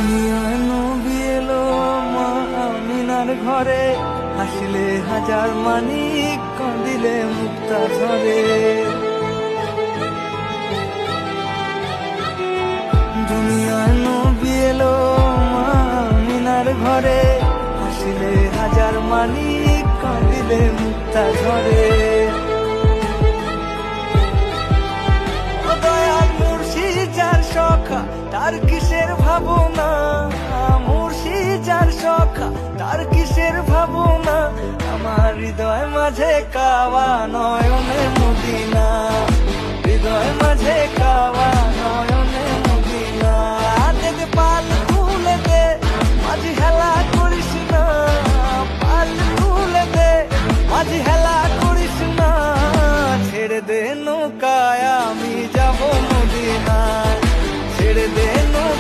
দুনিয়ায় নবী এলো মা আমিনার ঘরে, হাসিলে হাজার মানিক, কাঁদিলে মুক্তা ঝরে। দুনিয়ায় নবী এলো মা আমিনার ঘরে, হাসিলে হাজার মানিক, কাঁদিলে মুক্তা ঝরে। দয়াল মুর্শিদ যার সখা তার কিসের ভাবনা, মুর্শিদ যার সখা তার কিসের ভাবনা, আমার হৃদয় মাঝে কাওয়া নয়নে মদিনা, হৃদয় মাঝে কাওয়া নয়নে